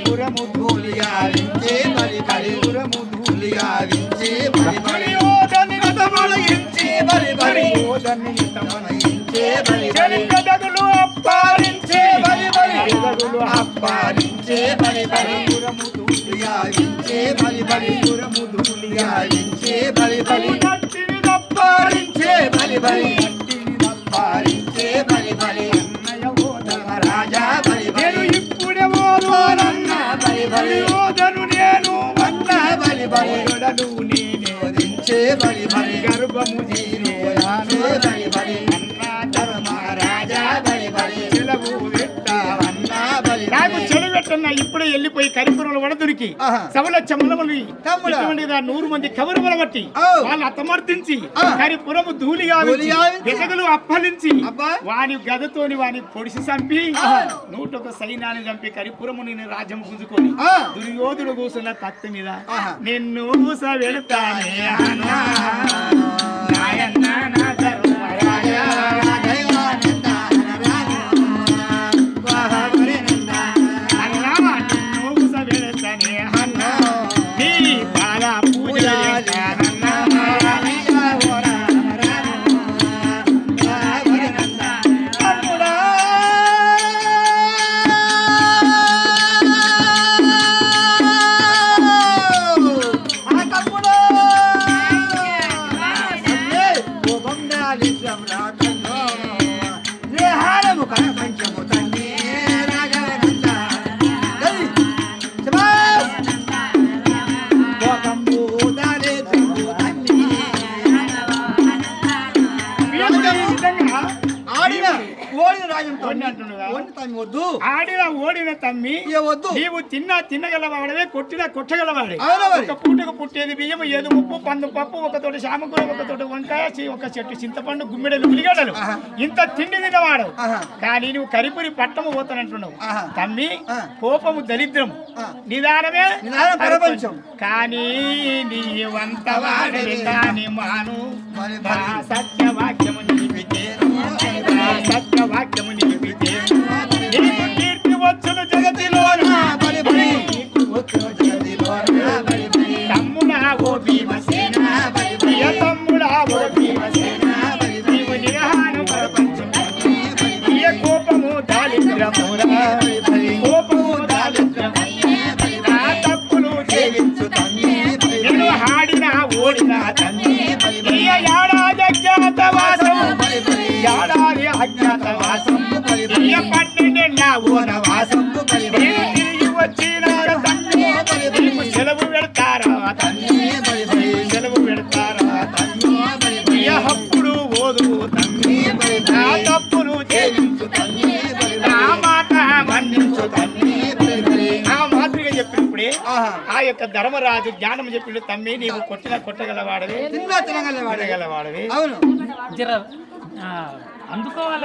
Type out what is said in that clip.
పురము ధూళియారించే బలి బలి పురము ధూళియారించే బలి బలి ఓదని తమలయించే బలి బలి ఓదని తమలయించే బలి బలి గదగులు అప్పారించే బలి బలి గదగులు అప్పారించే బలి బలి పురము ధూళియారించే బలి బలి పురము ధూళియారించే బలి బలి నట్టిని అప్పారించే బలి బలి నట్టిని అప్పారించే బలి బలి అన్నయ్య ఓ ధర్మరాజా బలి బలి ఇప్పుడే ఓదన్న బలి బలి ఓదను నేను వన్న బలి బలి గడలు నేనే వదించే బలి బలి గర్భము జీరోయాను బలి బలి అన్న ధర్మరాజా బలి బలి చెలవు పెట్టవన్న బలి నాకు చెలవు పెట్టన్న ఇప్పుడే వెళ్ళిపోయి కరిపురంలో వడదురికి సవల చెమ్మలమని ఇటువంటిగా 100 మంది కవరుమల బట్టి వాళ్ళు అతమర్దించి కరిపురము ధూళిగా వెతగలు అప్పలించి వాని గదతోని వాని పొడిసి చంపి 101 సైన్యాన్ని చంపి కరిపురముని రాజ్యం గుంజుకొని దుర్యోధుడు కూసున్న తక్త మీద నిన్ను కూస వెళతానే నాయన్న నా ధర్మరాజా ఆడిన ఓడిన తమ్మి నీవు తిన్నగలవాడవే కొట్టగలవాడే ఒక పూటకు పుట్టేది బియ్యం ఏదో ఉప్పు పందు పప్పు ఒకతోటి శామకూర ఒకతోటి వంకాయ ఒక చెట్టు చింతపండు గుమ్మిడలు ఉల్లిగడ్డలు ఇంత తిండి తిన్నవాడు కానీ నువ్వు కరిపురి పట్టము పోతానంటున్నావు తమ్మి కోపము దరిద్రము నిదానమే ప్రపంచం కానీ నీవంత వాడవే కాని మాను సత్యవాక్యము నిలిపితే సత్యవాక్యము నిలిపితే నీకు కీర్తి వచ్చును జగతిలోన తమ్ముడా ఓ భీమసేన ప్రియ తమ్ముడా ఓ భీమసేన నీవు నిరహాను ప్రపంచం ప్రియ కోపము దారిద్రమురా కోపము దారిద్రము నా తప్పులు చేయించు తమ్మి నిన్ను హాడిన ఓడిన తమ్మి ప్రియ ఏడాది అజ్ఞాతవాసం ఏడాది అజ్ఞాతవాసం ప్రియ పన్నెండేళ్ళ ఓనవాసం తిరిగి వచ్చిన తమ్మి నీకు సెలవు పెడతారా తమ్మి సెలవు పెడతారా తమ్మి ప్రియ హప్పుడు ఓదు తమ్మి నా తప్పులు చేయించు తమ్మి నా మాట మన్నించు తమ్మి ఆ మాదిరిగా చెప్పినప్పుడే ఆ యొక్క ధర్మరాజు జ్ఞానం చెప్పిండు తమ్మి నీవు కొట్టగలవాడవే తినగలవాడవే అవును అందుకోవాలి.